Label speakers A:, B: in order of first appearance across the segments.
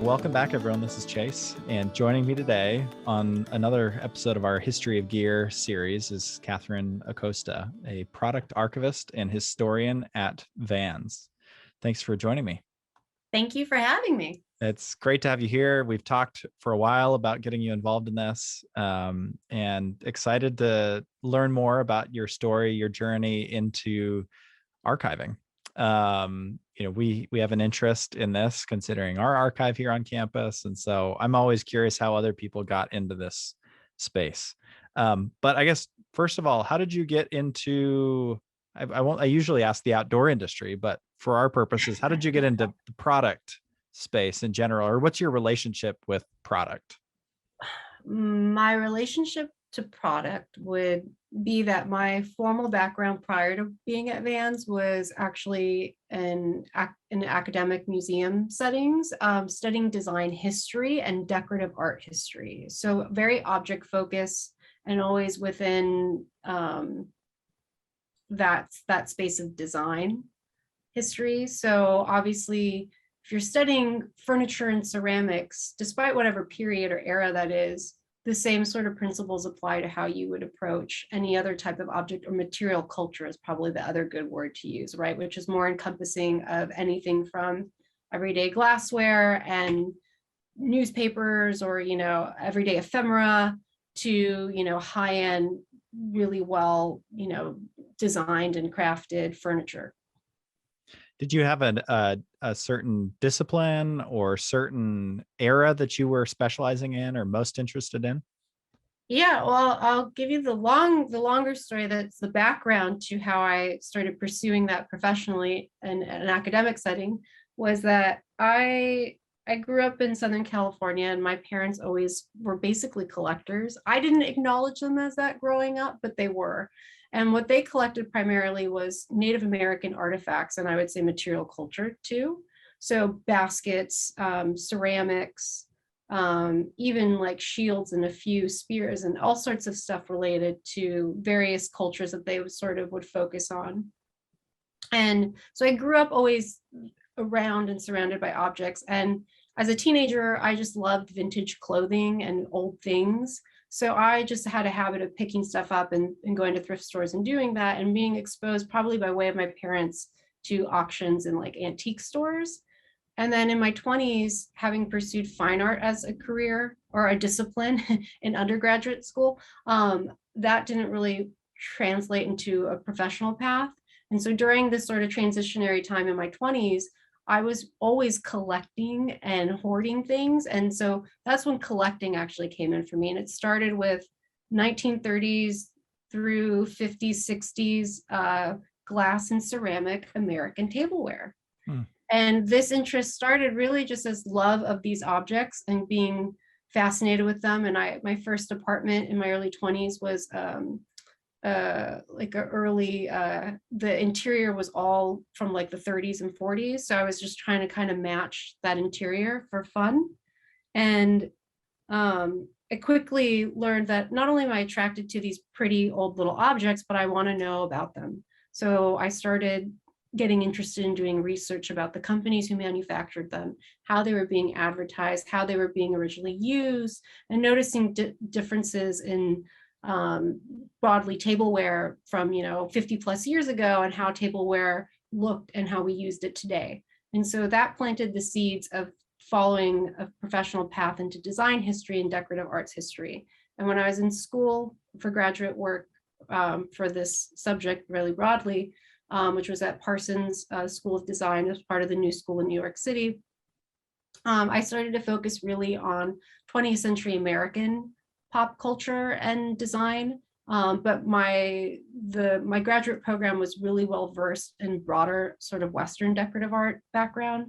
A: welcome back, everyone. This is Chase, and joining me today on another episode of our History of Gear series is Catherine Acosta, a product archivist and historian at Vans. Thanks for joining me.
B: Thank you for having me.
A: It's great to have you here. We've talked for a while about getting you involved in this, and excited to learn more about your story, your journey into archiving. We have an interest in this, considering our archive here on campus, and so I'm always curious how other people got into this space. But I guess first of all, how did you get into? I usually ask the outdoor industry, but for our purposes, how did you get into the product space in general, or what's your relationship with product?
B: My relationship to product would be that my formal background prior to being at Vans was actually in academic museum settings, studying design history and decorative art history. So very object focused and always within that space of design history. So obviously, if you're studying furniture and ceramics, despite whatever period or era that is, the same sort of principles apply to how you would approach any other type of object, or material culture is probably the other good word to use, right? Which is more encompassing of anything from everyday glassware and newspapers, or, everyday ephemera, to, high-end, really well, designed and crafted furniture.
A: Did you have a certain discipline or certain era that you were specializing in or most interested in?
B: Yeah, well, I'll give you the longer story. That's the background to how I started pursuing that professionally in an academic setting. Was that I grew up in Southern California, and my parents always were basically collectors. I didn't acknowledge them as that growing up, but they were. And what they collected primarily was Native American artifacts, and I would say material culture too. So baskets, ceramics, even like shields and a few spears and all sorts of stuff related to various cultures that they would focus on. And so I grew up always around and surrounded by objects. And as a teenager, I just loved vintage clothing and old things. So I just had a habit of picking stuff up and going to thrift stores and doing that, and being exposed probably by way of my parents to auctions and like antique stores. And then in my 20s, having pursued fine art as a career or a discipline in undergraduate school, that didn't really translate into a professional path. And so during this sort of transitionary time in my 20s, I was always collecting and hoarding things. And so that's when collecting actually came in for me. And it started with 1930s through 50s, 60s glass and ceramic American tableware. And this interest started really just as love of these objects and being fascinated with them. And my first apartment in my early 20s was the interior was all from like the 30s and 40s. So I was just trying to kind of match that interior for fun. And I quickly learned that not only am I attracted to these pretty old little objects, but I want to know about them. So I started getting interested in doing research about the companies who manufactured them, how they were being advertised, how they were being originally used, and noticing differences in broadly tableware from 50 plus years ago, and how tableware looked and how we used it today. And so that planted the seeds of following a professional path into design history and decorative arts history. And when I was in school for graduate work for this subject really broadly, which was at Parsons School of Design as part of the New School in New York City, I started to focus really on 20th century American pop culture and design. But my graduate program was really well versed in broader sort of Western decorative art background.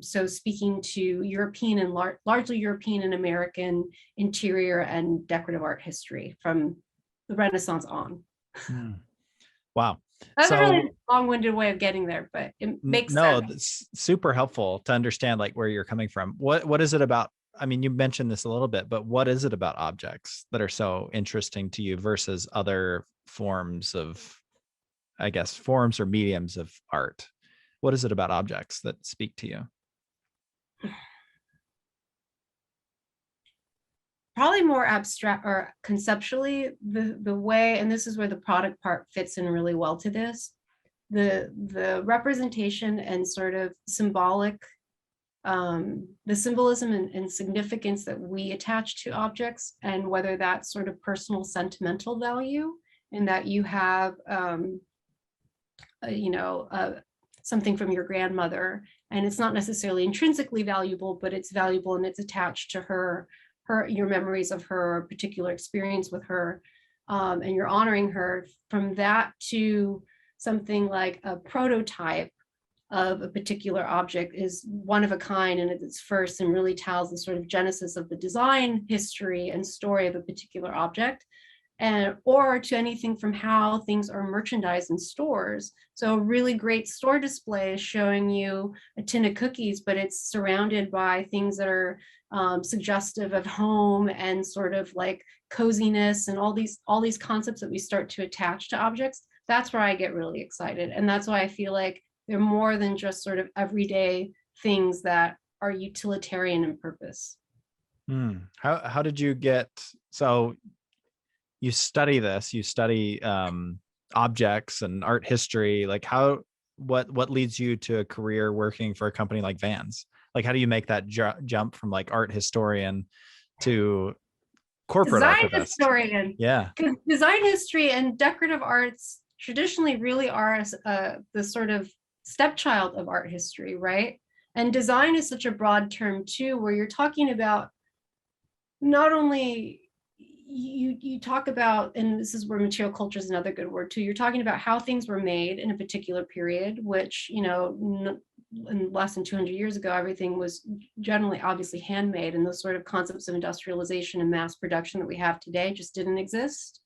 B: So speaking to European and largely European and American interior and decorative art history from the Renaissance on.
A: Wow.
B: That's a really long-winded way of getting there, but it makes sense.
A: No, it's super helpful to understand like where you're coming from. What is it about? I mean, you mentioned this a little bit, but what is it about objects that are so interesting to you versus other forms of, I guess, forms or mediums of art? What is it about objects that speak to you?
B: probably more abstract or conceptually, the way, and this is where the product part fits in really well to this, the representation and sort of symbolic, the symbolism and significance that we attach to objects, and whether that's sort of personal sentimental value, in that you have something from your grandmother, and it's not necessarily intrinsically valuable, but it's valuable and it's attached to your memories of her particular experience with her, and you're honoring her. From that to something like a prototype of a particular object is one of a kind, and it's first, and really tells the sort of genesis of the design history and story of a particular object, and or to anything from how things are merchandised in stores. So a really great store display is showing you a tin of cookies, but it's surrounded by things that are suggestive of home and sort of like coziness, and all these concepts that we start to attach to objects. That's where I get really excited, and that's why I feel like they're more than just sort of everyday things that are utilitarian in purpose.
A: How did you get, so you study objects and art history, like what leads you to a career working for a company like Vans? Like, how do you make that jump from like art historian to corporate
B: design
A: archivist?
B: Historian.
A: Yeah.
B: Because design history and decorative arts traditionally really are the sort of stepchild of art history, right? And design is such a broad term too, where you're talking about not only, you talk about, and this is where material culture is another good word too, you're talking about how things were made in a particular period, which, in less than 200 years ago, everything was generally obviously handmade, and those sort of concepts of industrialization and mass production that we have today just didn't exist.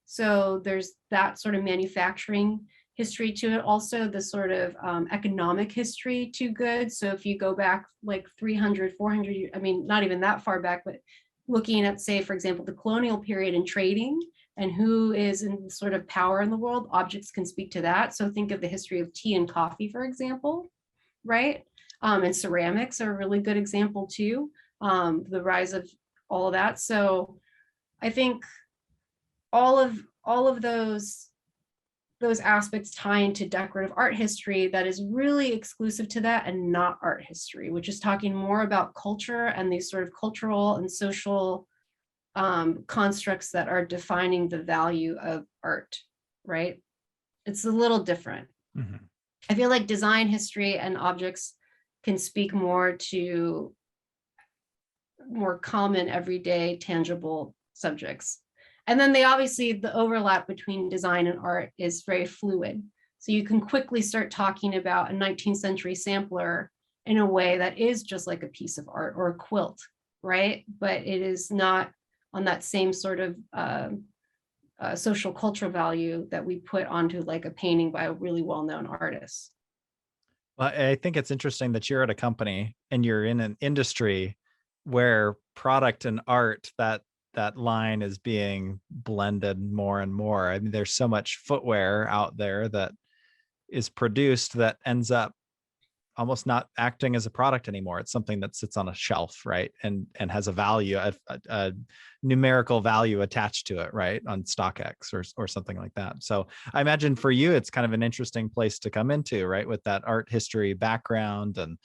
B: So there's that sort of manufacturing history to it, also the sort of economic history to goods. So if you go back like 300, 400, I mean, not even that far back, but looking at, say, for example, the colonial period in trading and who is in sort of power in the world, objects can speak to that. So think of the history of tea and coffee, for example, right? And ceramics are a really good example too, the rise of all of that. So I think all of those aspects tie into decorative art history that is really exclusive to that, and not art history, which is talking more about culture and these sort of cultural and social constructs that are defining the value of art, right? It's a little different. Mm-hmm. I feel like design history and objects can speak more to more common, everyday, tangible subjects. And then the overlap between design and art is very fluid. So you can quickly start talking about a 19th century sampler in a way that is just like a piece of art or a quilt, right? But it is not on that same sort of social cultural value that we put onto like a painting by a really well-known artist.
A: Well, I think it's interesting that you're at a company and you're in an industry where product and art, that line is being blended more and more. I mean, there's so much footwear out there that is produced that ends up almost not acting as a product anymore. It's something that sits on a shelf, right? And has a value, a numerical value attached to it, right? On StockX or something like that. So I imagine for you, it's kind of an interesting place to come into, right? With that art history background, and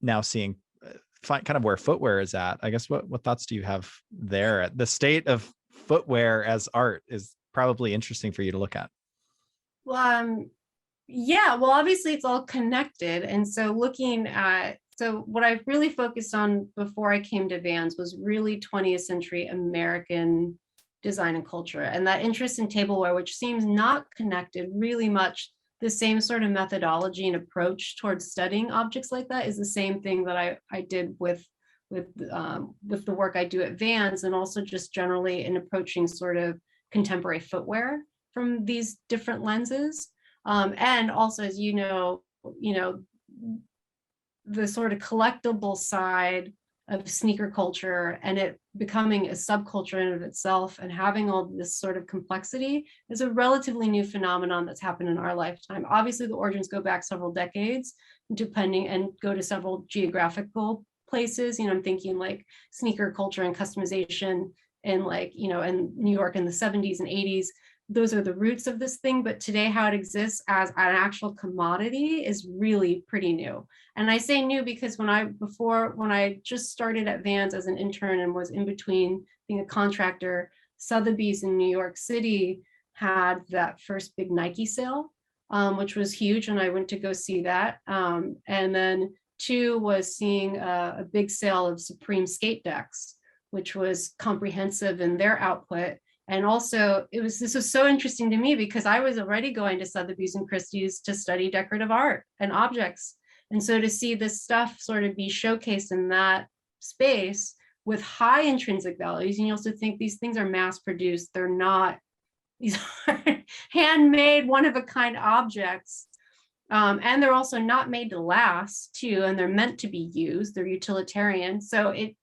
A: now seeing kind of where footwear is at. I guess what thoughts do you have there? The state of footwear as art is probably interesting for you to look at.
B: Well, yeah, well, obviously it's all connected. And so what I've really focused on before I came to Vans was really 20th century American design and culture. And that interest in tableware, which seems not connected really much, the same sort of methodology and approach towards studying objects like that is the same thing that I did with the work I do at Vans, and also just generally in approaching sort of contemporary footwear from these different lenses. And also, as you know, the sort of collectible side of sneaker culture and it becoming a subculture in of itself and having all this sort of complexity is a relatively new phenomenon that's happened in our lifetime. Obviously, the origins go back several decades, depending, and go to several geographical places. I'm thinking like sneaker culture and customization and like, in New York in the 70s and 80s. Those are the roots of this thing. But today, how it exists as an actual commodity is really pretty new. And I say new because when I just started at Vans as an intern and was in between being a contractor, Sotheby's in New York City had that first big Nike sale, which was huge. And I went to go see that. And then two was seeing a big sale of Supreme skate decks, which was comprehensive in their output. And also this was so interesting to me because I was already going to Sotheby's and Christie's to study decorative art and objects. And so to see this stuff sort of be showcased in that space with high intrinsic values, and you also think these things are mass produced, these are handmade, one of a kind objects. And they're also not made to last too, and they're meant to be used, they're utilitarian. So it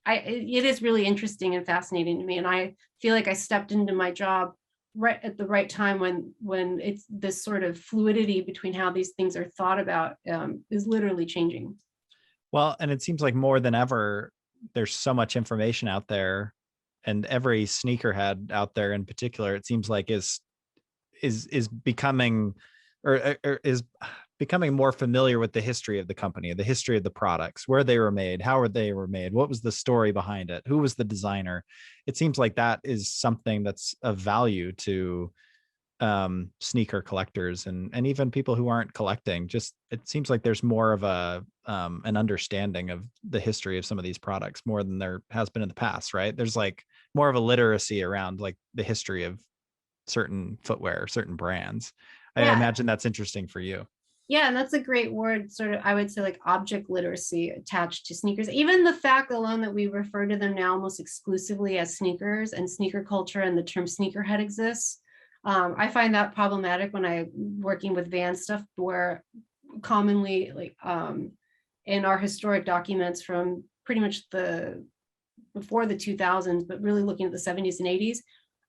B: is really interesting and fascinating to me. And I feel like I stepped into my job right at the right time when it's this sort of fluidity between how these things are thought about is literally changing.
A: Well, and it seems like more than ever, there's so much information out there, and every sneakerhead out there in particular, it seems like is becoming or is becoming more familiar with the history of the company, the history of the products, where they were made, how they were made, what was the story behind it, who was the designer. It seems like that is something that's of value to sneaker collectors and even people who aren't collecting. Just it seems like there's more of an understanding of the history of some of these products more than there has been in the past, right? There's like more of a literacy around like the history of certain footwear, certain brands. I imagine that's interesting for you.
B: Yeah, and that's a great word, sort of, I would say like object literacy attached to sneakers. Even the fact alone that we refer to them now almost exclusively as sneakers and sneaker culture and the term sneakerhead exists. I find that problematic when I'm working with Vans stuff, where commonly like in our historic documents from pretty much before the 2000s, but really looking at the 70s and 80s,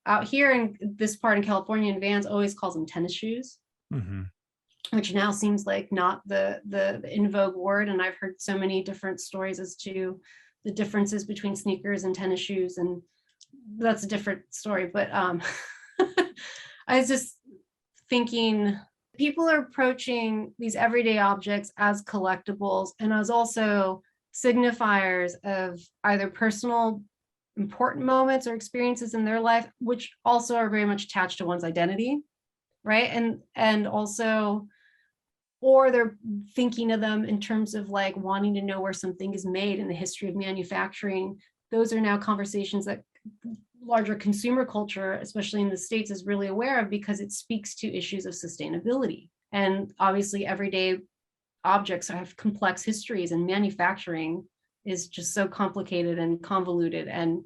B: out here in this part in California, and Vans always calls them tennis shoes. Mm-hmm. Which now seems like not the in vogue word. And I've heard so many different stories as to the differences between sneakers and tennis shoes. And that's a different story. But I was just thinking people are approaching these everyday objects as collectibles and as also signifiers of either personal important moments or experiences in their life, which also are very much attached to one's identity. Right. And also, or they're thinking of them in terms of like wanting to know where something is made in the history of manufacturing. Those are now conversations that larger consumer culture, especially in the States, is really aware of because it speaks to issues of sustainability. And obviously everyday objects have complex histories, and manufacturing is just so complicated and convoluted. And,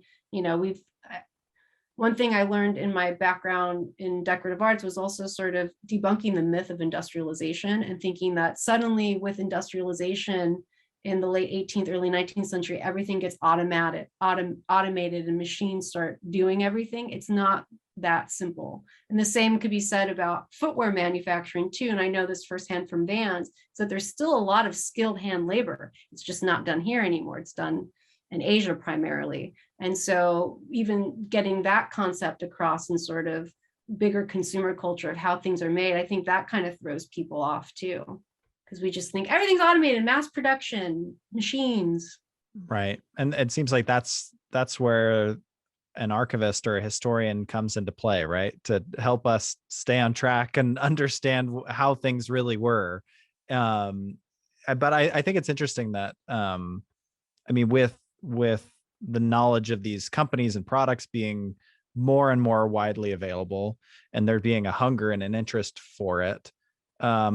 B: one thing I learned in my background in decorative arts was also sort of debunking the myth of industrialization and thinking that suddenly with industrialization in the late 18th, early 19th century, everything gets automated and machines start doing everything. It's not that simple. And the same could be said about footwear manufacturing too. And I know this firsthand from Vans, is that there's still a lot of skilled hand labor. It's just not done here anymore. It's done in Asia primarily. And so even getting that concept across in sort of bigger consumer culture of how things are made, I think that kind of throws people off too, because we just think everything's automated, mass production, machines.
A: Right. And it seems like that's where an archivist or a historian comes into play, right? To help us stay on track and understand how things really were. But I think it's interesting that, with the knowledge of these companies and products being more and more widely available, and there being a hunger and an interest for it, I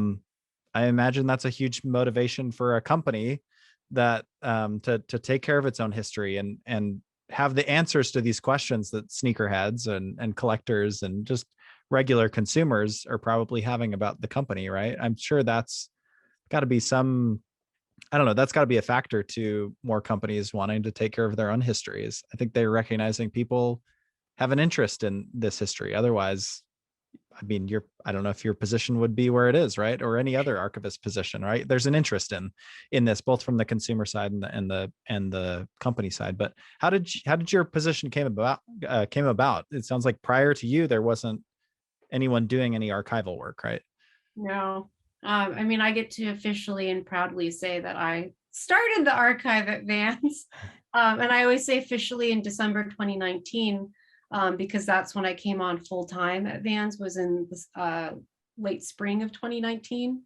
A: imagine that's a huge motivation for a company that to take care of its own history and have the answers to these questions that sneakerheads and collectors and just regular consumers are probably having about the company, right? I'm sure that's got to be that's got to be a factor to more companies wanting to take care of their own histories. I think they're recognizing people have an interest in this history. Otherwise, I mean, I don't know if your position would be where it is, right? Or any other archivist position, right? There's an interest in this, both from the consumer side and the company side. But how did your position came about? It sounds like prior to you, there wasn't anyone doing any archival work, right?
B: No. I mean, I get to officially and proudly say that I started the archive at Vans. And I always say officially in December 2019, because that's when I came on full time at Vans, was in the late spring of 2019.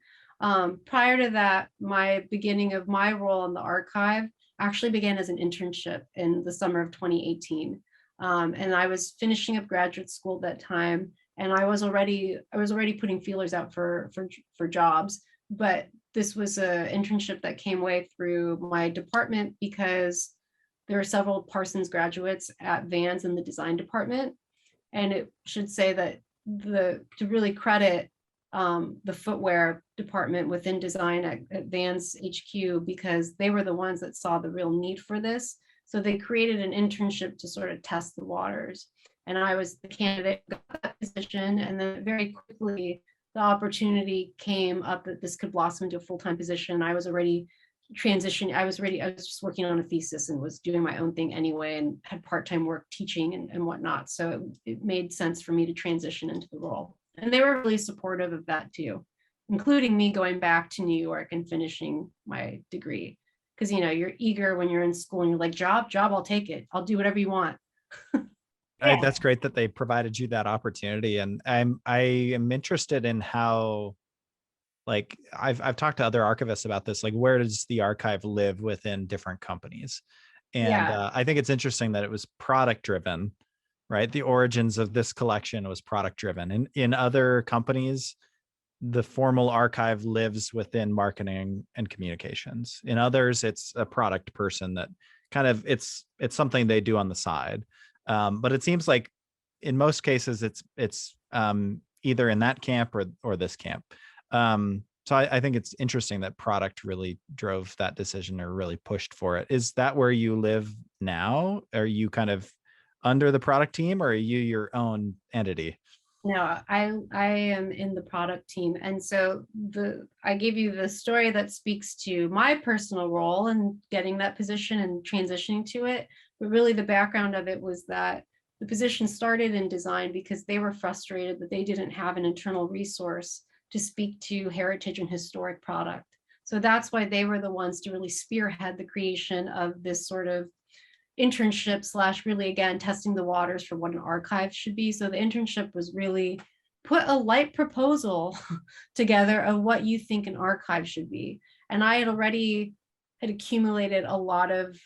B: Prior to that, my beginning of my role in the archive actually began as an internship in the summer of 2018. And I was finishing up graduate school at that time. And I was already putting feelers out for jobs, but this was an internship that came way through my department because there were several Parsons graduates at Vans in the design department. And it should say that to really credit the footwear department within design at Vans HQ, because they were the ones that saw the real need for this. So they created an internship to sort of test the waters. And I was the candidate for that position. And then very quickly, the opportunity came up that this could blossom into a full-time position. I was already transitioned. I was just working on a thesis and was doing my own thing anyway, and had part-time work teaching and whatnot. So it made sense for me to transition into the role. And they were really supportive of that too, including me going back to New York and finishing my degree. Because, you're eager when you're in school and you're like, job, I'll take it. I'll do whatever you want.
A: That's great that they provided you that opportunity. And I am interested in how, like, I've talked to other archivists about this, like, where does the archive live within different companies? And I think it's interesting that it was product driven, right? The origins of this collection was product driven. And in other companies, the formal archive lives within marketing and communications. In others, it's a product person that kind of, it's something they do on the side. But it seems like in most cases, it's either in that camp or this camp. So I think it's interesting that product really drove that decision or really pushed for it. Is that where you live now? Are you kind of under the product team, or are you your own entity?
B: No, I am in the product team. And so I gave you the story that speaks to my personal role in getting that position and transitioning to it. But really the background of it was that the position started in design because they were frustrated that they didn't have an internal resource to speak to heritage and historic product. So that's why they were the ones to really spearhead the creation of this sort of internship / really, again, testing the waters for what an archive should be. So the internship was really put a light proposal together of what you think an archive should be. And I had already accumulated a lot of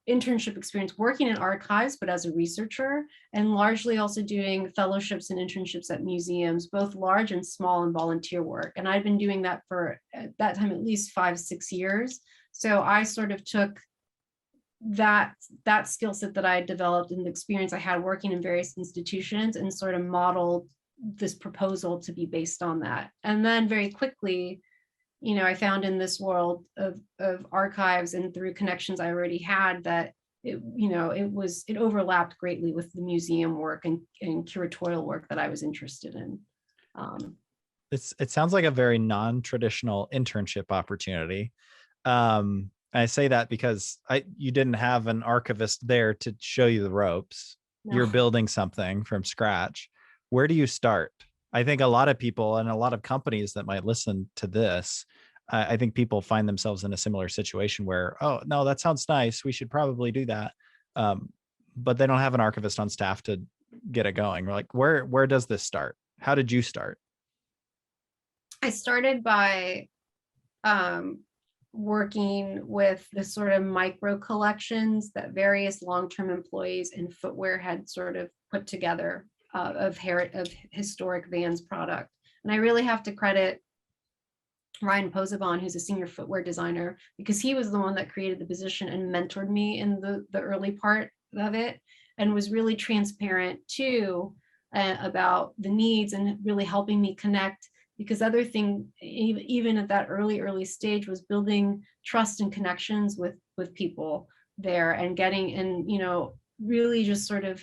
B: internship experience working in archives, but as a researcher, and largely also doing fellowships and internships at museums, both large and small, and volunteer work. And I'd been doing that for, at that time, at least 5-6 years. So I sort of took that skill set that I had developed and the experience I had working in various institutions and sort of modeled this proposal to be based on that. And then very quickly, I found in this world of archives and through connections I already had that it overlapped greatly with the museum work and curatorial work that I was interested in.
A: It sounds like a very non-traditional internship opportunity. I say that because you didn't have an archivist there to show you the ropes. No. You're building something from scratch. Where do you start? I think a lot of people and a lot of companies that might listen to this, I think people find themselves in a similar situation where, oh, no, that sounds nice. We should probably do that. But they don't have an archivist on staff to get it going. We're like, where does this start? How did you start?
B: I started by working with the sort of micro collections that various long-term employees in footwear had sort of put together of historic Vans product. And I really have to credit Ryan Posabon, who's a senior footwear designer, because he was the one that created the position and mentored me in the early part of it, and was really transparent too about the needs and really helping me connect. Because other thing, even at that early stage, was building trust and connections with people there and getting, and really just sort of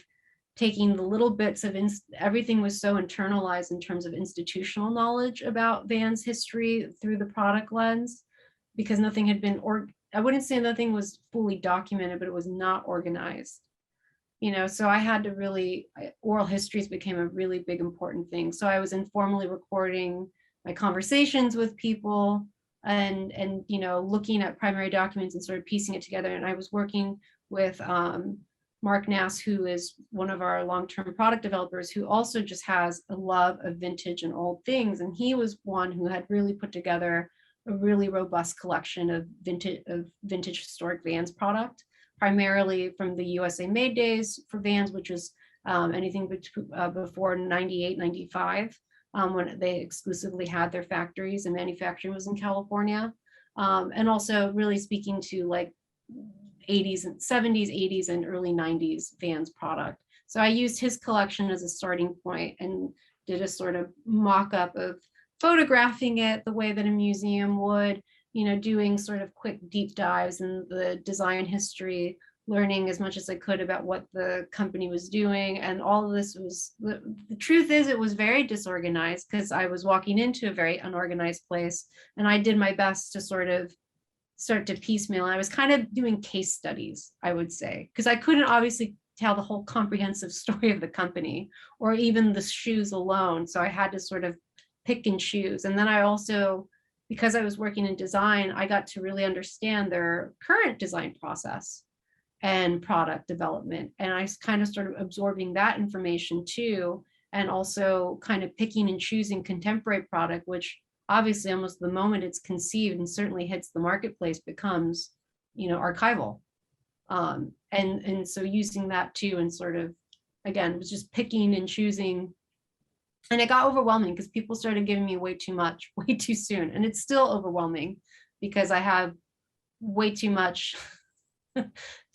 B: taking the little bits of everything was so internalized in terms of institutional knowledge about Vans history through the product lens, because nothing had been, or I wouldn't say nothing was fully documented, but it was not organized. So I had to really, oral histories became a really big important thing. So I was informally recording my conversations with people and looking at primary documents and sort of piecing it together. And I was working with Mark Nass, who is one of our long-term product developers, who also just has a love of vintage and old things. And he was one who had really put together a really robust collection of vintage historic Vans product, primarily from the USA Made days for Vans, which was anything before 98, 95, when they exclusively had their factories and manufacturing was in California. And also really speaking to like 80s and 70s, 80s, and early 90s Vans product. So I used his collection as a starting point and did a sort of mock-up of photographing it the way that a museum would, doing sort of quick deep dives in the design history, learning as much as I could about what the company was doing. And all of this was, the truth is it was very disorganized because I was walking into a very unorganized place, and I did my best to sort of start to piecemeal. I was kind of doing case studies, I would say, because I couldn't obviously tell the whole comprehensive story of the company or even the shoes alone. So I had to sort of pick and choose. And then I also, because I was working in design, I got to really understand their current design process and product development. And I kind of started absorbing that information too, and also kind of picking and choosing contemporary product, which obviously almost the moment it's conceived and certainly hits the marketplace becomes, archival. And so using that too, and sort of, again, was just picking and choosing. And it got overwhelming because people started giving me way too much, way too soon. And it's still overwhelming because I have way too much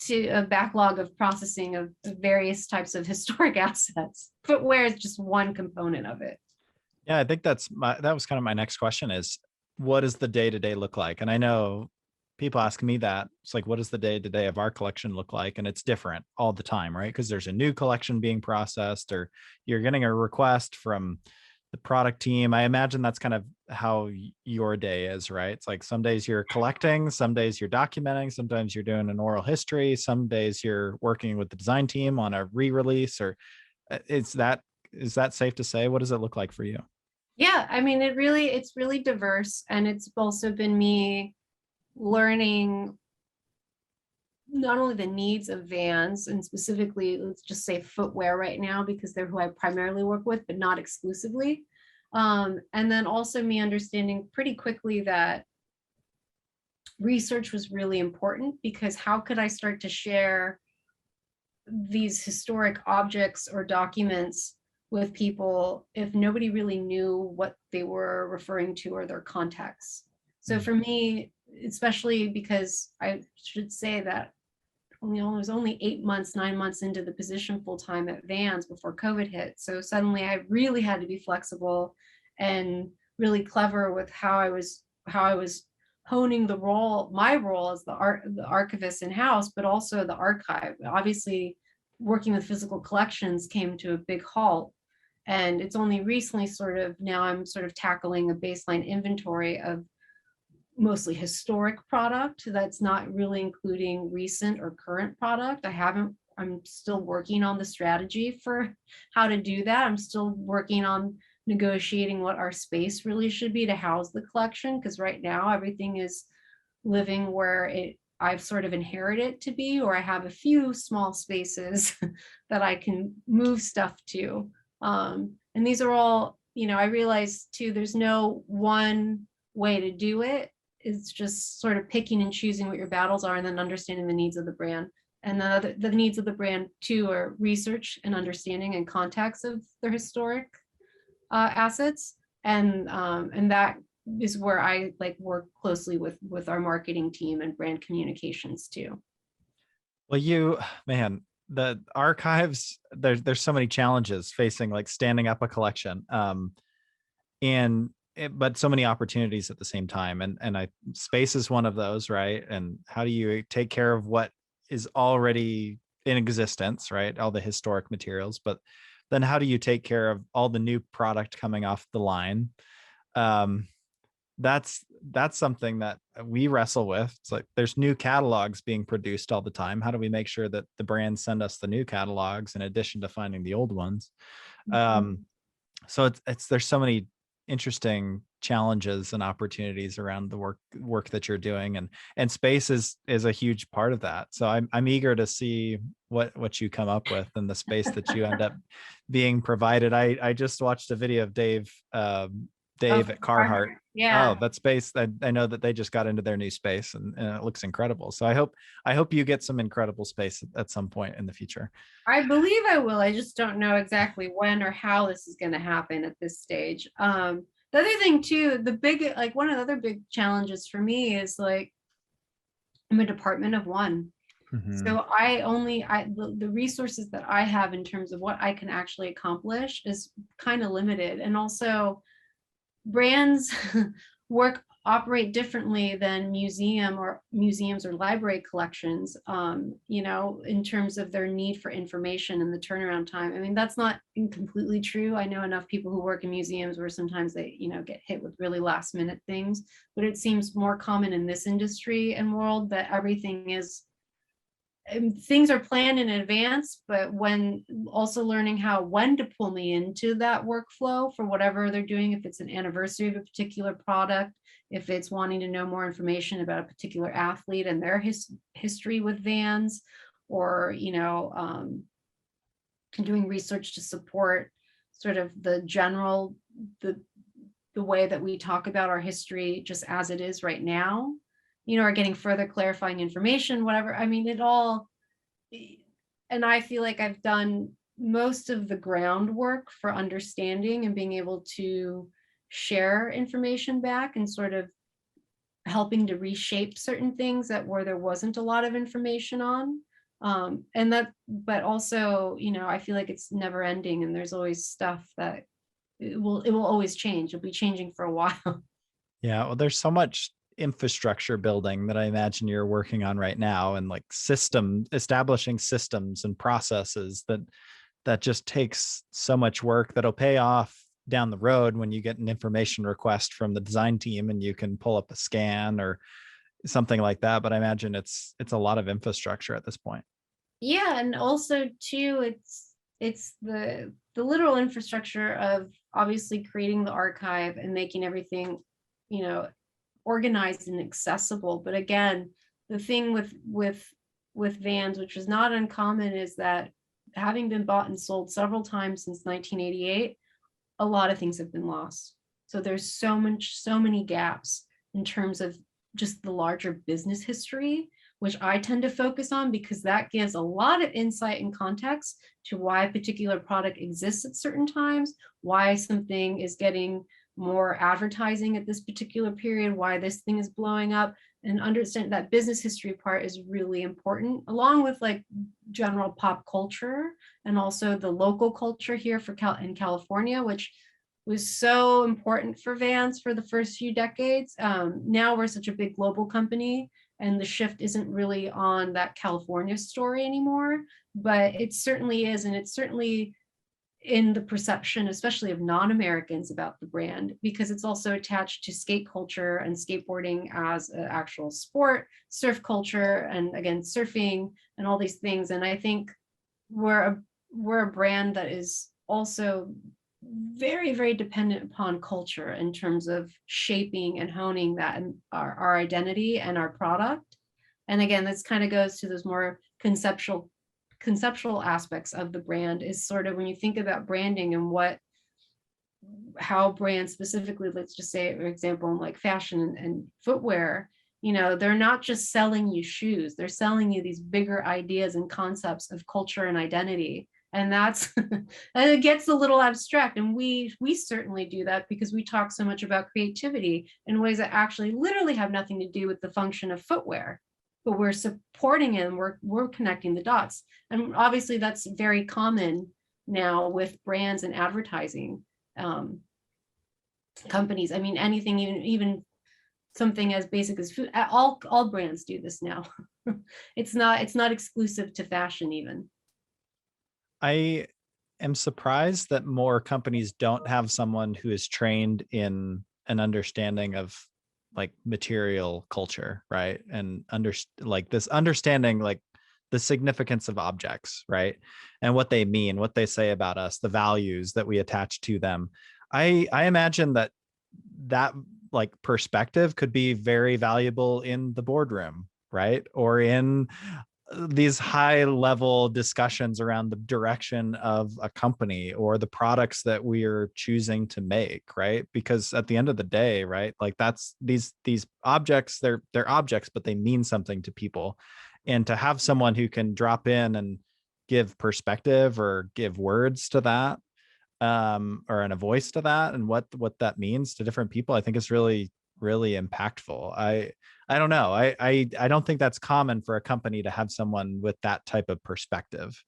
B: to a backlog of processing of various types of historic assets. Footwear is just one component of it.
A: Yeah, I think that was kind of my next question is, what does the day-to-day look like? And I know people ask me that. It's like, what does the day-to-day of our collection look like? And it's different all the time, right? Because there's a new collection being processed, or you're getting a request from the product team. I imagine that's kind of how your day is, right? It's like some days you're collecting, some days you're documenting, sometimes you're doing an oral history, some days you're working with the design team on a re-release, or is that safe to say? What does it look like for you?
B: Yeah, I mean, it's really diverse. And it's also been me learning not only the needs of Vans, and specifically, let's just say footwear right now, because they're who I primarily work with, but not exclusively. And then also me understanding pretty quickly that research was really important, because how could I start to share these historic objects or documents with people if nobody really knew what they were referring to or their context? So for me, especially because I should say that I was only 9 months into the position full time at Vans before COVID hit. So suddenly I really had to be flexible and really clever with how I was honing my role as the archivist in-house, but also the archive. Obviously, working with physical collections came to a big halt. And it's only recently now I'm sort of tackling a baseline inventory of mostly historic product that's not really including recent or current product. I'm still working on the strategy for how to do that. I'm still working on negotiating what our space really should be to house the collection, because right now everything is living where I've sort of inherited to be, or I have a few small spaces that I can move stuff to. And these are all, I realize too, there's no one way to do it. It's just sort of picking and choosing what your battles are, and then understanding the needs of the brand. And the needs of the brand too are research and understanding and context of their historic assets. And that is where I work closely with our marketing team and brand communications too.
A: Well, the archives, there's so many challenges facing standing up a collection. But so many opportunities at the same time. And space is one of those, right? And how do you take care of what is already in existence, right? All the historic materials, but then how do you take care of all the new product coming off the line? Um, that's something that we wrestle with. It's like there's new catalogs being produced all the time. How do we make sure that the brands send us the new catalogs in addition to finding the old ones?
B: Mhm.
A: So it's there's so many interesting challenges and opportunities around the work that you're doing, and space is a huge part of that. So I'm eager to see what you come up with and the space that you end up being provided. I just watched a video of Dave at Carhartt.
B: Yeah.
A: Oh, that space. I know that they just got into their new space, and it looks incredible. So I hope you get some incredible space at some point in the future.
B: I believe I will. I just don't know exactly when or how this is going to happen at this stage. The other thing too, like one of the other big challenges for me is like I'm a department of one.
A: Mhm.
B: So the resources that I have in terms of what I can actually accomplish is kind of limited. And also brands operate differently than museums or library collections, in terms of their need for information and the turnaround time. I mean, that's not completely true. I know enough people who work in museums where sometimes they, get hit with really last minute things, but it seems more common in this industry and world that things are planned in advance, but when also learning when to pull me into that workflow for whatever they're doing, if it's an anniversary of a particular product, if it's wanting to know more information about a particular athlete and their history with Vans, or, doing research to support sort of the general, the way that we talk about our history just as it is right now, or getting further clarifying information, whatever. I mean, and I feel like I've done most of the groundwork for understanding and being able to share information back and sort of helping to reshape certain things where there wasn't a lot of information on. But also, I feel like it's never ending and there's always stuff that it will always change. It'll be changing for a while.
A: Yeah, well, there's so much infrastructure building that I imagine you're working on right now, and like establishing systems and processes that just takes so much work that'll pay off down the road when you get an information request from the design team and you can pull up a scan or something like that. But I imagine it's a lot of infrastructure at this point.
B: Yeah, and also too, it's the literal infrastructure of obviously creating the archive and making everything, organized and accessible. But again, the thing with Vans, which is not uncommon, is that having been bought and sold several times since 1988, a lot of things have been lost. So there's so many gaps in terms of just the larger business history, which I tend to focus on because that gives a lot of insight and context to why a particular product exists at certain times, why something is getting more advertising at this particular period, why this thing is blowing up. And understand that business history part is really important, along with like general pop culture and also the local culture here in California, which was so important for Vans for the first few decades. Now we're such a big global company and the shift isn't really on that California story anymore, but it certainly is. And it's certainly in the perception, especially of non-Americans, about the brand, because it's also attached to skate culture and skateboarding as an actual sport, surf culture, and again, surfing and all these things. And I think we're a brand that is also very, very dependent upon culture in terms of shaping and honing that and our identity and our product. And again, this kind of goes to those more conceptual aspects of the brand, is sort of when you think about branding and how brands specifically, let's just say, for example, in like fashion and footwear, they're not just selling you shoes, they're selling you these bigger ideas and concepts of culture and identity. And that's and it gets a little abstract, and we certainly do that because we talk so much about creativity in ways that actually literally have nothing to do with the function of footwear, but we're supporting it and we're connecting the dots. And obviously that's very common now with brands and advertising companies. I mean, anything, even something as basic as food. All brands do this now. It's not exclusive to fashion even.
A: I am surprised that more companies don't have someone who is trained in an understanding of like material culture, right? And like this understanding like the significance of objects, right? And what they mean, what they say about us, the values that we attach to them. I imagine that like perspective could be very valuable in the boardroom, right? Or in these high level discussions around the direction of a company or the products that we are choosing to make, right? Because at the end of the day, right, like that's these objects, they're objects, but they mean something to people. And to have someone who can drop in and give perspective or give words to that, or in a voice to that, and what that means to different people, I think is really impactful. I don't know. I don't think that's common for a company to have someone with that type of perspective.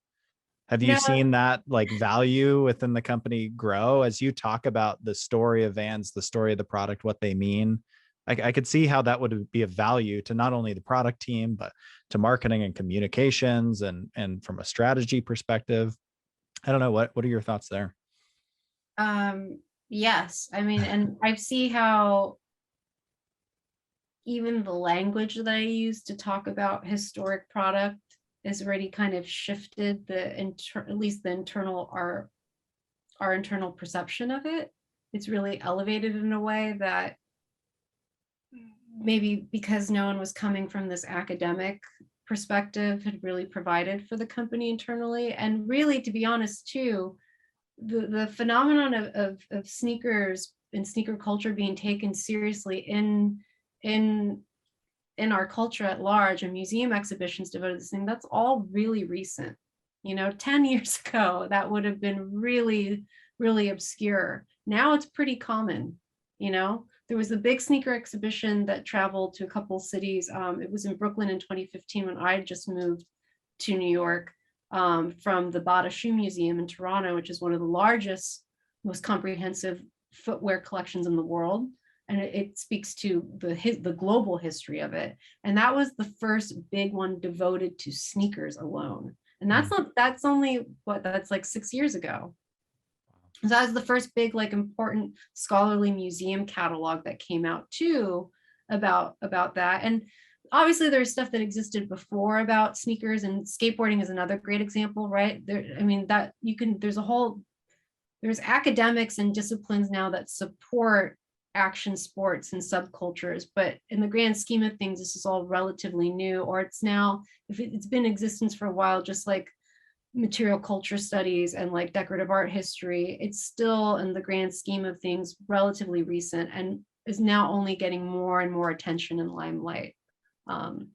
A: Have you
B: No,
A: seen that like value within the company grow as you talk about the story of Vans, the story of the product, what they mean? I could see how that would be of value to not only the product team, but to marketing and communications and from a strategy perspective. I don't know. What are your thoughts there?
B: yes, I mean, and I see how even the language that I use to talk about historic product has already kind of shifted at least the internal our internal perception of it. It's really elevated in a way that maybe because no one was coming from this academic perspective had really provided for the company internally. And really, to be honest too, the phenomenon of sneakers and sneaker culture being taken seriously in our culture at large, and museum exhibitions devoted to this thing, that's all really recent. 10 years ago, that would have been really, really obscure. Now it's pretty common. There was a big sneaker exhibition that traveled to a couple cities. It was in Brooklyn in 2015 when I just moved to New York, from the Bata Shoe Museum in Toronto, which is one of the largest, most comprehensive footwear collections in the world. And it speaks to the global history of it. And that was the first big one devoted to sneakers alone. And that's only that's like 6 years ago. So that was the first big, like, important scholarly museum catalog that came out too about that. And obviously there's stuff that existed before about sneakers, and skateboarding is another great example, right? There's academics and disciplines now that support action sports and subcultures, but in the grand scheme of things, this is all relatively new, or it's now, if it's been in existence for a while, just like material culture studies and like decorative art history, it's still in the grand scheme of things relatively recent and is now only getting more and more attention and limelight.
A: Well,
B: and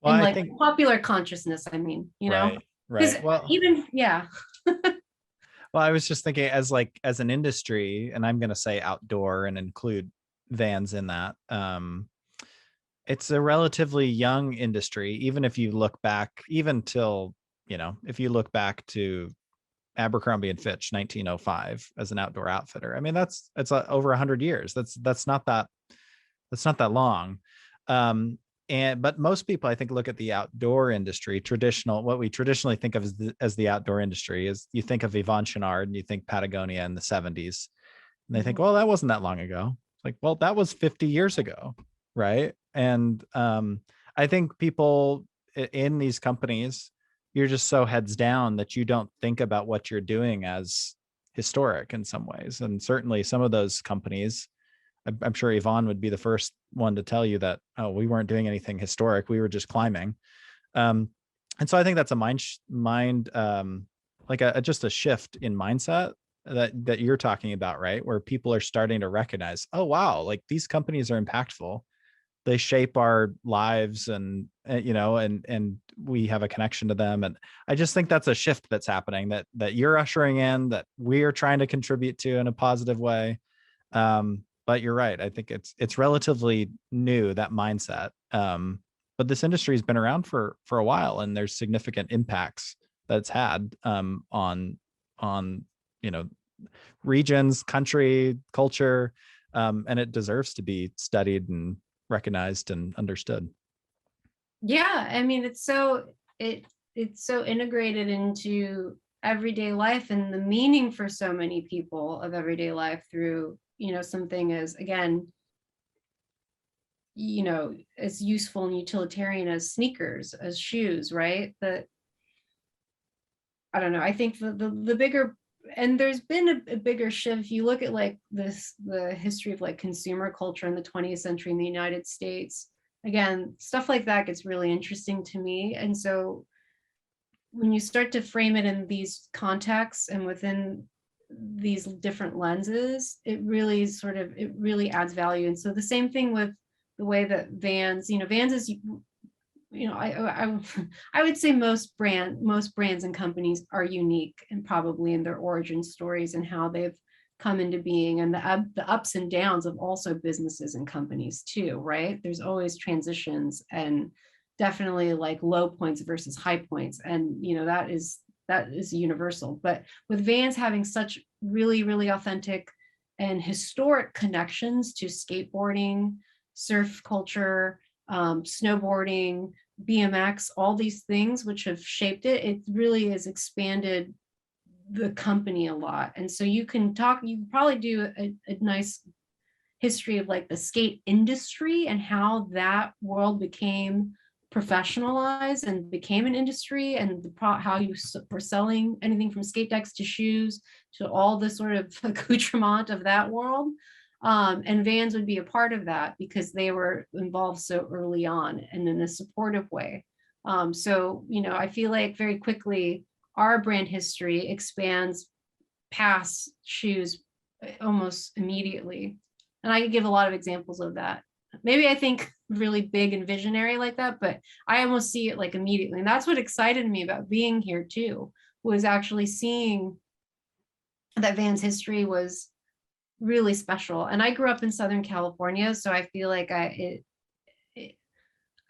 A: I
B: like
A: think
B: popular consciousness, I mean,
A: right.
B: because
A: Well,
B: yeah.
A: well, I was just thinking as an industry, and I'm going to say outdoor and include Vans in that. It's a relatively young industry, even if you look back, even till, if you look back to Abercrombie and Fitch, 1905, as an outdoor outfitter. I mean, it's over 100 years. That's not that long. But most people, I think, look at the outdoor industry, what we traditionally think of as the outdoor industry is, you think of Yvon Chouinard and you think Patagonia in the 70s. And they think, well, that wasn't that long ago. It's like, well, that was 50 years ago. Right. And I think people in these companies, you're just so heads down that you don't think about what you're doing as historic in some ways. And certainly some of those companies, I'm sure Yvonne would be the first one to tell you that, oh, we weren't doing anything historic. We were just climbing. And so I think that's a just a shift in mindset that you're talking about, right? Where people are starting to recognize, oh, wow, like these companies are impactful. They shape our lives and we have a connection to them. And I just think that's a shift that's happening that you're ushering in, that we are trying to contribute to in a positive way. But you're right. I think it's relatively new, that mindset. But this industry has been around for a while, and there's significant impacts that it's had on regions, country, culture, and it deserves to be studied and recognized and understood.
B: Yeah, I mean, it's so integrated into everyday life and the meaning for so many people of everyday life through, something as, again, as useful and utilitarian as sneakers, as shoes, right? That, I don't know, I think the bigger, and there's been a bigger shift. If you look at like the history of like consumer culture in the 20th century in the United States, again, stuff like that gets really interesting to me. And so when you start to frame it in these contexts and within these different lenses, it really adds value. And so the same thing with the way that Vans is, I would say most brands and companies are unique, and probably in their origin stories and how they've come into being, and the ups and downs of also businesses and companies too, right? There's always transitions, and definitely like low points versus high points, and that is universal. But with Vans having such really, really authentic and historic connections to skateboarding, surf culture, snowboarding, BMX, all these things which have shaped it, it really has expanded the company a lot. And so you can probably do a nice history of like the skate industry and how that world became professionalized and became an industry, and how you were selling anything from skate decks to shoes to all the sort of accoutrement of that world. And Vans would be a part of that because they were involved so early on and in a supportive way. So, I feel like very quickly our brand history expands past shoes almost immediately. And I could give a lot of examples of that. Maybe I think really big and visionary like that, but I almost see it like immediately. And that's what excited me about being here too, was actually seeing that Vans history was really special. And I grew up in Southern California, so I feel like I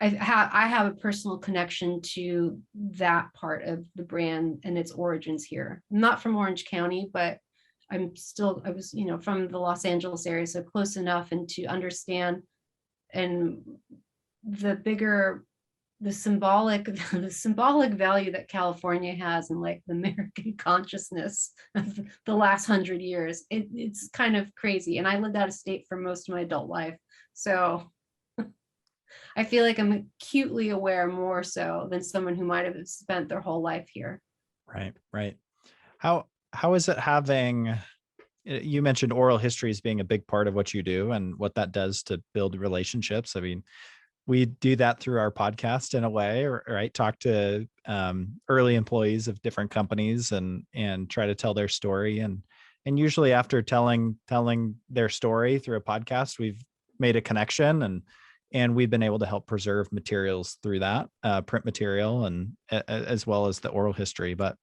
B: have a personal connection to that part of the brand and its origins here. I'm not from Orange County, but I was, from the Los Angeles area, so close enough, and to understand and the symbolic value that California has in like the American consciousness of the last 100 years. It's kind of crazy. And I lived out of state for most of my adult life. So I feel like I'm acutely aware, more so than someone who might have spent their whole life here.
A: Right. How is it having, you mentioned oral history as being a big part of what you do and what that does to build relationships. I mean, we do that through our podcast in a way, right? Talk to early employees of different companies and try to tell their story. And usually after telling their story through a podcast, we've made a connection, and we've been able to help preserve materials through that, print material, and as well as the oral history. But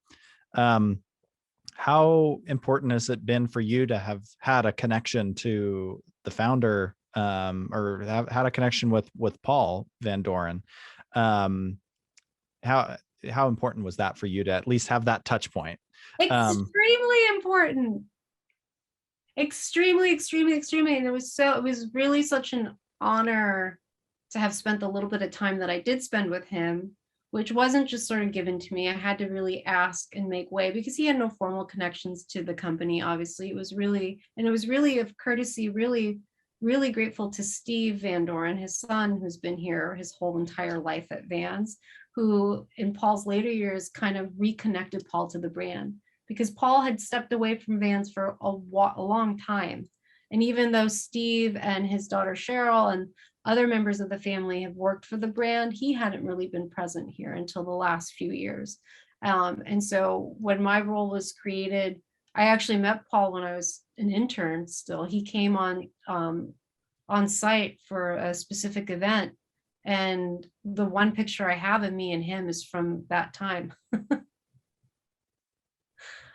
A: how important has it been for you to have had a connection to the founder, or have had a connection with Paul Van Doren? How important was that for you to at least have that touch point?
B: Extremely important. Extremely. And it was really such an honor to have spent the little bit of time that I did spend with him, which wasn't just sort of given to me. I had to really ask and make way, because he had no formal connections to the company, obviously. It was really of courtesy, really, really grateful to Steve Van Doren, his son, who's been here his whole entire life at Vans, who in Paul's later years kind of reconnected Paul to the brand, because Paul had stepped away from Vans for a long time. And even though Steve and his daughter Cheryl and other members of the family have worked for the brand, he hadn't really been present here until the last few years. And so when my role was created, I actually met Paul when I was an intern still. He came on site for a specific event. And the one picture I have of me and him is from that time.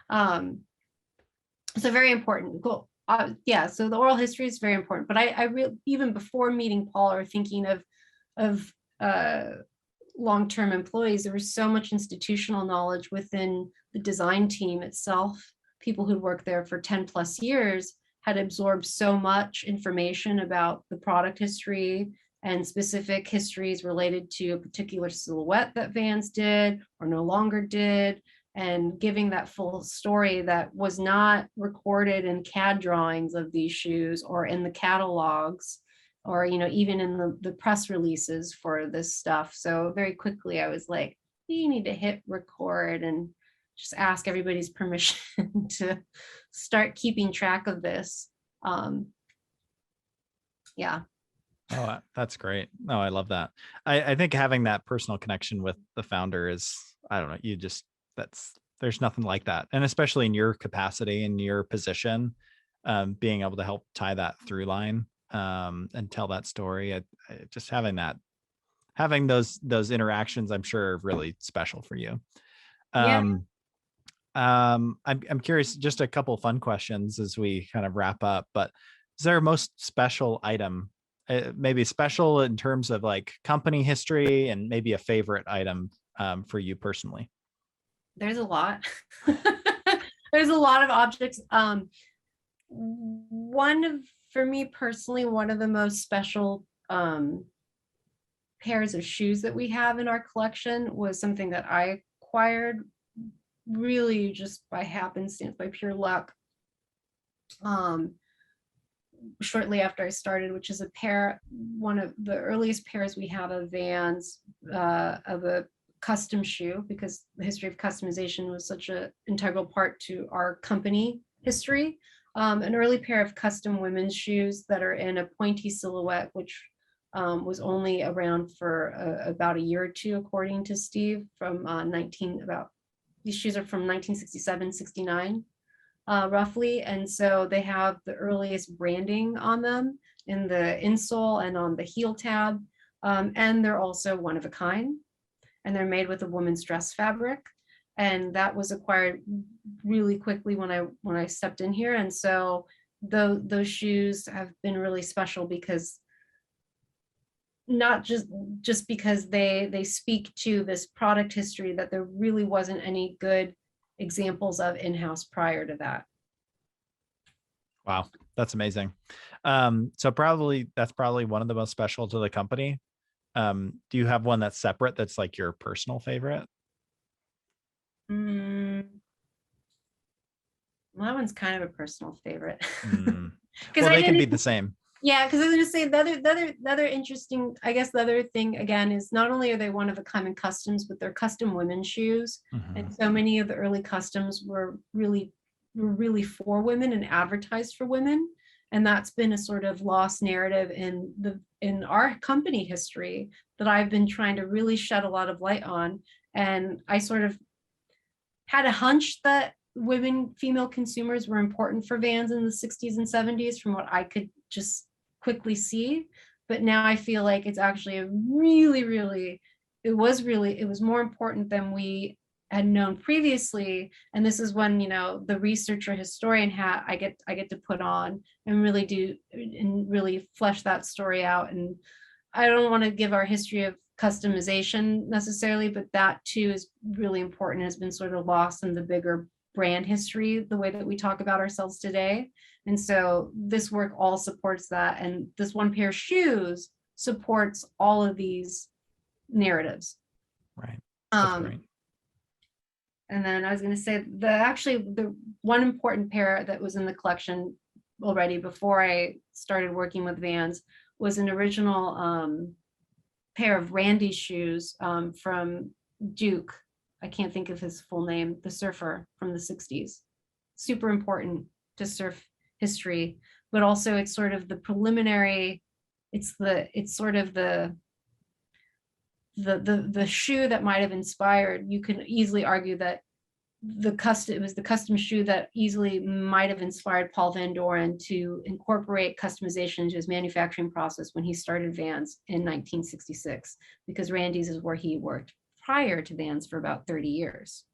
B: So very important. Cool. So the oral history is very important. But I even before meeting Paul or thinking of long-term employees, there was so much institutional knowledge within the design team itself. People who'd worked there for 10 plus years had absorbed so much information about the product history, and specific histories related to a particular silhouette that Vans did or no longer did, and giving that full story that was not recorded in CAD drawings of these shoes or in the catalogs or, even in the press releases for this stuff. So very quickly I was like, you need to hit record and just ask everybody's permission to start keeping track of this. Yeah.
A: Oh, that's great. No, I love that. I think having that personal connection with the founder is, I don't know, there's nothing like that. And especially in your capacity, in your position, being able to help tie that through line, and tell that story. Just having those interactions, I'm sure are really special for you.
B: Yeah.
A: I'm curious, just a couple of fun questions as we kind of wrap up, but is there a most special item, maybe special in terms of like company history, and maybe a favorite item for you personally?
B: There's a lot. There's a lot of objects. For me personally, one of the most special pairs of shoes that we have in our collection was something that I acquired really just by happenstance, by pure luck, shortly after I started, which is one of the earliest pairs we have of Vans, of a custom shoe, because the history of customization was such an integral part to our company history. An early pair of custom women's shoes that are in a pointy silhouette, which was only around for about a year or two, according to Steve, these shoes are from 1967, 69, roughly. And so they have the earliest branding on them in the insole and on the heel tab. And they're also one of a kind. And they're made with a woman's dress fabric. And that was acquired really quickly when I stepped in here. And so those shoes have been really special because not just because they speak to this product history that there really wasn't any good examples of in-house prior to that.
A: Wow, that's amazing. So that's probably one of the most special to the company. Do you have one that's separate, that's like your personal favorite?
B: Well, that one's kind of a personal favorite.
A: Well, they can be the same.
B: Yeah, because I was going to say the other interesting, I guess the other thing again is not only are they one of a kind in customs, but they're custom women's shoes. Mm-hmm. And so many of the early customs were really for women and advertised for women. And that's been a sort of lost narrative in our company history that I've been trying to really shed a lot of light on. And I sort of had a hunch that female consumers were important for Vans in the 60s and 70s from what I could just quickly see. But now I feel like it's actually it was more important than we had known previously. And this is when, the researcher historian hat I get to put on and really flesh that story out. And I don't want to give our history of customization necessarily, but that too is really important, has been sort of lost in the bigger brand history, the way that we talk about ourselves today. And so this work all supports that. And this one pair of shoes supports all of these narratives.
A: Right. That's great.
B: And then I was going to say the one important pair that was in the collection already before I started working with Vans was an original pair of Randy's shoes from Duke. I can't think of his full name, the surfer from the 60s. Super important to surf history, but also it's sort of the preliminary, it's sort of the shoe that might have inspired. You can easily argue that it was the custom shoe that easily might have inspired Paul Van Doren to incorporate customization into his manufacturing process when he started Vans in 1966, because Randy's is where he worked prior to Vans for about 30 years.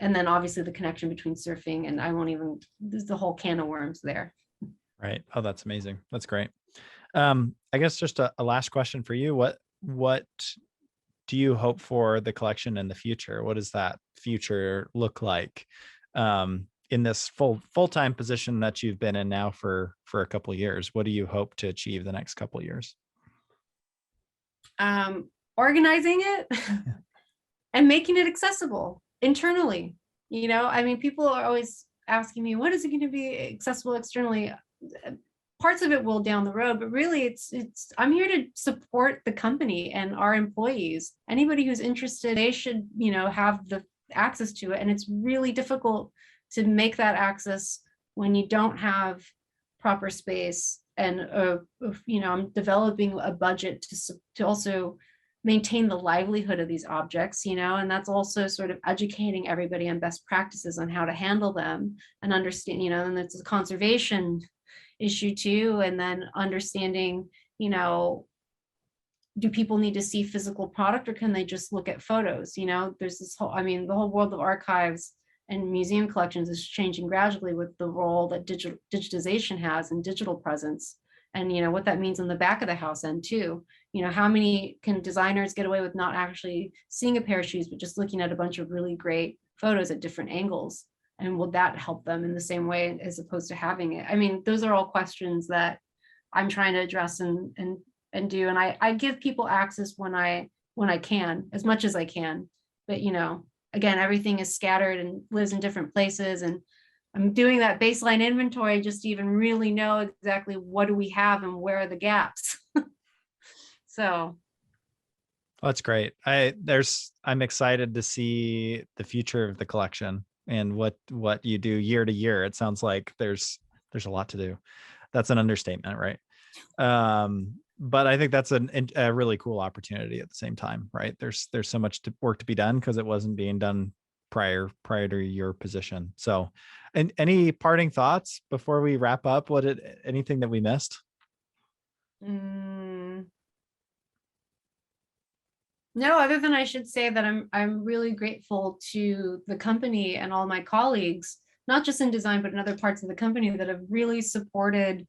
B: And then obviously the connection between surfing and there's the whole can of worms there.
A: Right. Oh, that's amazing. That's great. I guess just a last question for you. What do you hope for the collection in the future? What does that future look like? in this full-time position that you've been in now for a couple of years, what do you hope to achieve the next couple of years?
B: Organizing it and making it accessible internally. I mean, people are always asking me, what is it going to be accessible externally? Parts of it will down the road, but really it's I'm here to support the company and our employees. Anybody who's interested, they should, have the access to it. And it's really difficult to make that access when you don't have proper space. And, I'm developing a budget to also maintain the livelihood of these objects, and that's also sort of educating everybody on best practices on how to handle them and understand, and it's a conservation issue too. And then understanding, do people need to see physical product or can they just look at photos? There's this whole, the whole world of archives and museum collections is changing gradually with the role that digitization has and digital presence. And what that means on the back of the house end too. How many can designers get away with not actually seeing a pair of shoes, but just looking at a bunch of really great photos at different angles? And will that help them in the same way as opposed to having it? Those are all questions that I'm trying to address and do. And I give people access when I can, as much as I can. But again, everything is scattered and lives in different places. And I'm doing that baseline inventory just to even really know exactly what do we have and where are the gaps. So
A: that's great. I'm excited to see the future of the collection and what you do year to year. It sounds like there's a lot to do. That's an understatement, right? But I think that's a really cool opportunity at the same time, right? There's so much work to be done because it wasn't being done prior to your position. So, and any parting thoughts before we wrap up? Anything that we missed?
B: No, other than I should say that I'm really grateful to the company and all my colleagues, not just in design, but in other parts of the company that have really supported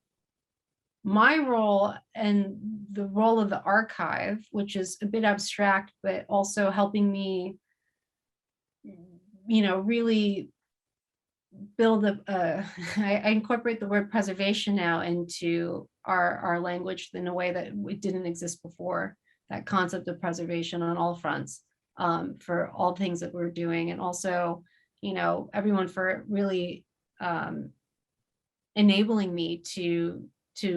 B: my role and the role of the archive, which is a bit abstract, but also helping me, really build I incorporate the word preservation now into our language in a way that it didn't exist before. That concept of preservation on all fronts, for all things that we're doing. And also, everyone for really enabling me to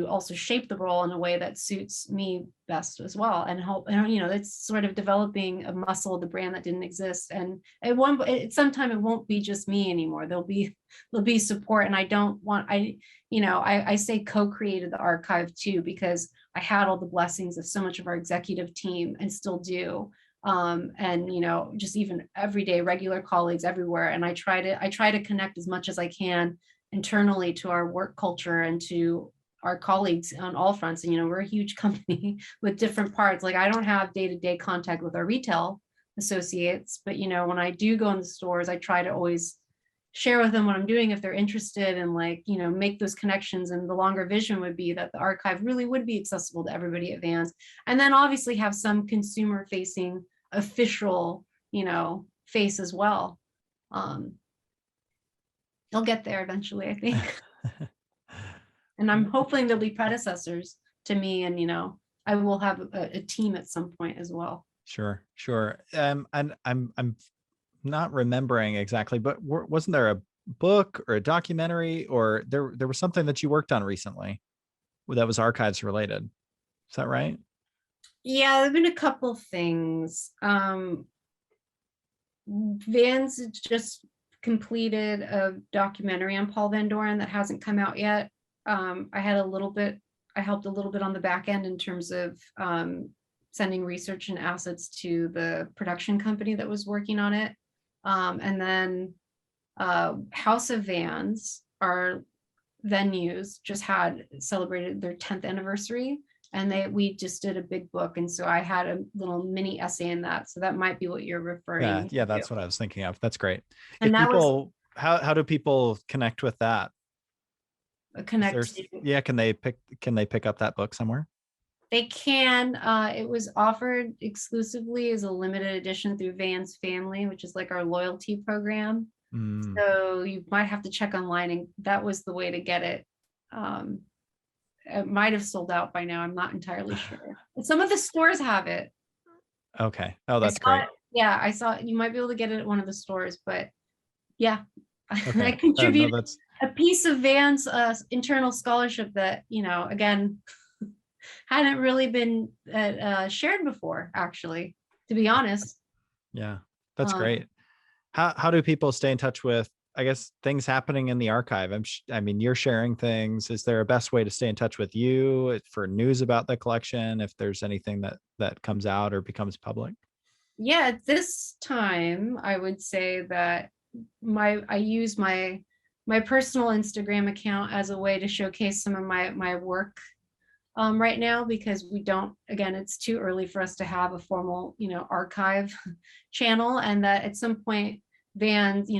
B: also shape the role in a way that suits me best as well, and help. And it's sort of developing a muscle of the brand that didn't exist. And at some time it won't be just me anymore. There'll be support. And I don't want, I say co-created the archive too, because I had all the blessings of so much of our executive team and still do. And just even everyday regular colleagues everywhere. And I try to connect as much as I can internally to our work culture and to our colleagues on all fronts. And we're a huge company with different parts. Like, I don't have day-to-day contact with our retail associates, but when I do go in the stores, I try to always share with them what I'm doing if they're interested, and make those connections. And the longer vision would be that the archive really would be accessible to everybody at Vans, and then obviously have some consumer facing official face as well. They'll get there eventually, I think. And I'm hoping there'll be predecessors to me, and I will have a team at some point as well.
A: Sure. And I'm not remembering exactly, but wasn't there a book or a documentary, or there was something that you worked on recently that was archives related? Is that right?
B: Yeah, there've been a couple things. Vans just completed a documentary on Paul Van Doren that hasn't come out yet. I helped a little bit on the back end in terms of sending research and assets to the production company that was working on it. And then House of Vans, our venues, just had celebrated their 10th anniversary, and we just did a big book. And so I had a little mini essay in that. So that might be what you're referring to.
A: Yeah, that's what I was thinking of. That's great.
B: And
A: how do people connect with that? Can they pick up that book somewhere?
B: They can. It was offered exclusively as a limited edition through Vans Family, which is like our loyalty program.
A: Mm.
B: So you might have to check online, and that was the way to get it. It might have sold out by now. I'm not entirely sure. Some of the stores have it.
A: Okay. Oh,
B: I
A: that's
B: saw
A: great.
B: it. Yeah, I saw it. You might be able to get it at one of the stores, but yeah, I
A: Okay. No,
B: contributed
A: that's
B: a piece of Van's internal scholarship that, again, hadn't really been shared before, actually, to be honest.
A: yeah, that's
B: Um,
A: great. How do people stay in touch with, I guess, things happening in the archive? I mean, you're sharing things. Is there a best way to stay in touch with you for news about the collection, if there's anything that comes out or becomes public?
B: yeah, at this time, I would say that I use my personal Instagram account as a way to showcase some of my work right now, because we don't, again, it's too early for us to have a formal, archive channel, and that at some point Vans,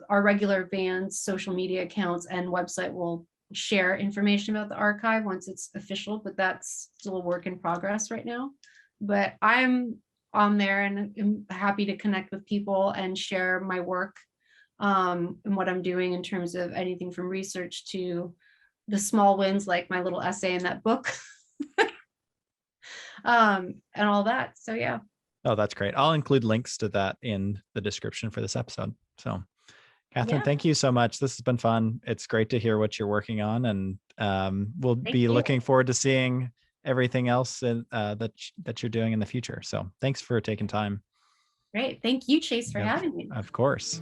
B: our regular Vans social media accounts and website will share information about the archive once it's official, but that's still a work in progress right now. But I'm on there and I'm happy to connect with people and share my work, and what I'm doing in terms of anything from research to the small wins, like my little essay in that book. And all that. So yeah.
A: Oh, that's great. I'll include links to that in the description for this episode. So, Catherine,
B: Yeah.
A: thank you so much. This has been fun. It's great to hear what you're working on, and we'll
B: Thank
A: be
B: you.
A: looking forward to seeing everything else that you're doing in the future. So, thanks for taking time.
B: Great. Thank you, Chase, for
A: Yep,
B: having me.
A: of course.